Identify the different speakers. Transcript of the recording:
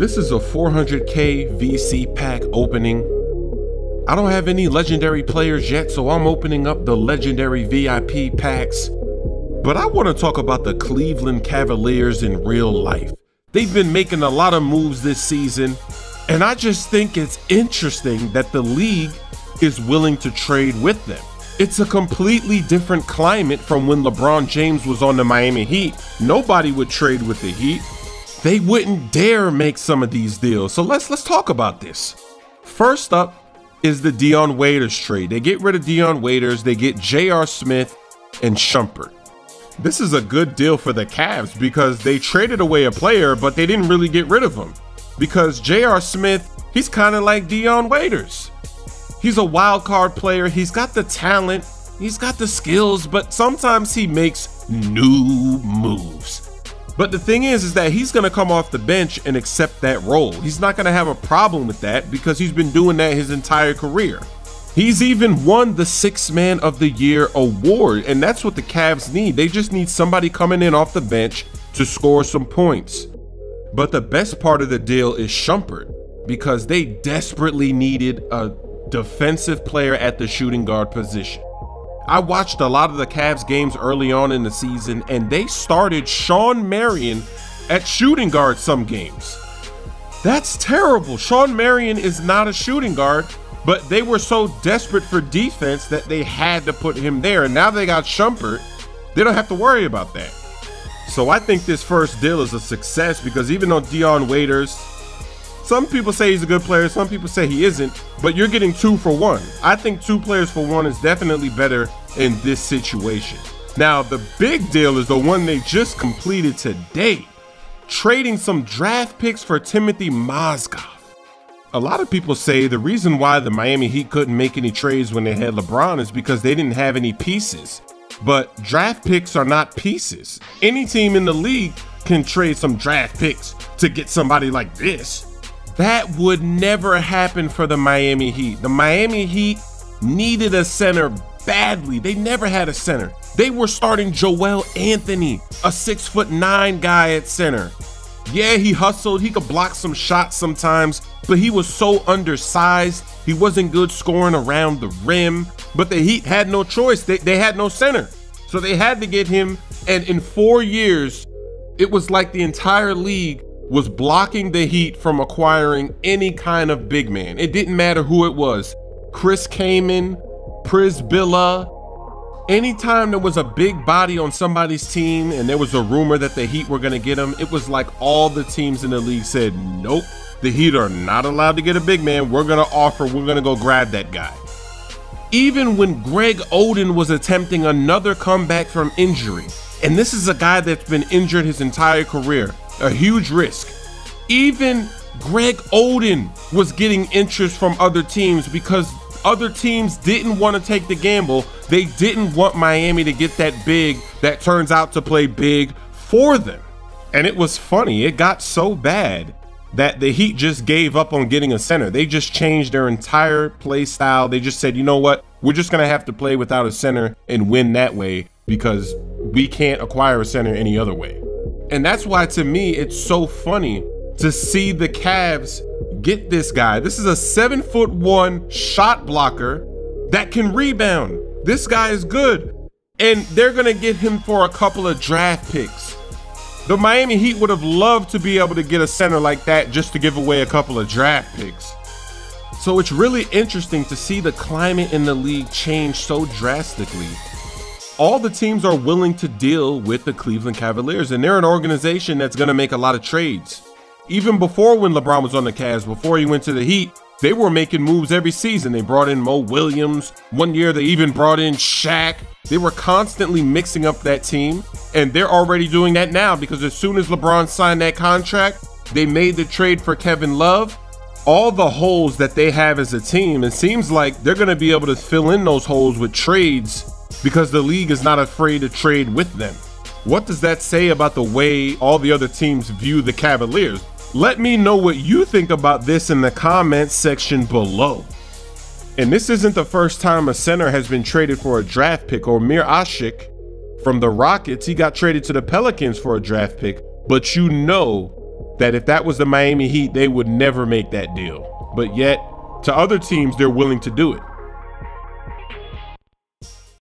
Speaker 1: This is a 400k VC pack opening. I don't have any legendary players yet, so I'm opening up the legendary VIP packs. But I want to talk about the Cleveland Cavaliers in real life. They've been making a lot of moves this season, and I just think it's interesting that the league is willing to trade with them. It's a completely different climate from when LeBron James was on the Miami Heat. Nobody would trade with the Heat. They wouldn't dare make some of these deals. So let's talk about this. First up is the Dion Waiters trade. They get rid of Dion Waiters, they get J.R. Smith and Shumpert. This is a good deal for the Cavs because they traded away a player, but they didn't really get rid of him. Because J.R. Smith, he's kind of like Dion Waiters. He's a wild card player, he's got the talent, he's got the skills, but sometimes he makes new moves. But the thing is that he's going to come off the bench and accept that role. He's not going to have a problem with that because he's been doing that his entire career. He's even won the Sixth Man of the Year award, and that's what the Cavs need. They just need somebody coming in off the bench to score some points. But the best part of the deal is Shumpert, because they desperately needed a defensive player at the shooting guard position. I watched a lot of the Cavs games early on in the season, and they started Shawn Marion at shooting guard some games. That's terrible. Shawn Marion is not a shooting guard, but they were so desperate for defense that they had to put him there. And now they got Shumpert, they don't have to worry about that. So I think this first deal is a success because even though Dion Waiters, some people say he's a good player, some people say he isn't, but you're getting 2 for 1. I think 2 players for 1 is definitely better in this situation. Now, the big deal is the one they just completed today, trading some draft picks for Timothy Mozgov. A lot of people say the reason why the Miami Heat couldn't make any trades when they had LeBron is because they didn't have any pieces. But draft picks are not pieces. Any team in the league can trade some draft picks to get somebody like this. That would never happen for the Miami Heat. The Miami Heat needed a center badly. They never had a center. They were starting Joel Anthony, a 6'9" guy at center. Yeah, he hustled, he could block some shots sometimes, but he was so undersized. He wasn't good scoring around the rim, but the Heat had no choice. They had no center. So they had to get him, and in 4 years, it was like the entire league was blocking the Heat from acquiring any kind of big man. It didn't matter who it was. Chris Kaman, Pris Billa. Anytime there was a big body on somebody's team and there was a rumor that the Heat were gonna get him, it was like all the teams in the league said, nope, the Heat are not allowed to get a big man. We're gonna go grab that guy. Even when Greg Oden was attempting another comeback from injury, and this is a guy that's been injured his entire career, a huge risk. Even Greg Oden was getting interest from other teams because other teams didn't want to take the gamble. They didn't want Miami to get that big that turns out to play big for them. And it was funny, it got so bad that the Heat just gave up on getting a center. They just changed their entire play style. They just said, you know what? We're just gonna have to play without a center and win that way because we can't acquire a center any other way. And that's why, to me, it's so funny to see the Cavs get this guy. This is a 7'1" shot blocker that can rebound. This guy is good. And they're gonna get him for a couple of draft picks. The Miami Heat would have loved to be able to get a center like that just to give away a couple of draft picks. So it's really interesting to see the climate in the league change so drastically. All the teams are willing to deal with the Cleveland Cavaliers, and they're an organization that's going to make a lot of trades. Even before, when LeBron was on the Cavs, before he went to the Heat, they were making moves every season. They brought in Mo Williams. One year they even brought in Shaq. They were constantly mixing up that team, and they're already doing that now because as soon as LeBron signed that contract, they made the trade for Kevin Love. All the holes that they have as a team, it seems like they're going to be able to fill in those holes with trades because the league is not afraid to trade with them. What does that say about the way all the other teams view the Cavaliers? Let me know what you think about this in the comments section below. And this isn't the first time a center has been traded for a draft pick. Omer Asik from the Rockets, he got traded to the Pelicans for a draft pick. But you know that if that was the Miami Heat, they would never make that deal. But yet, to other teams, they're willing to do it.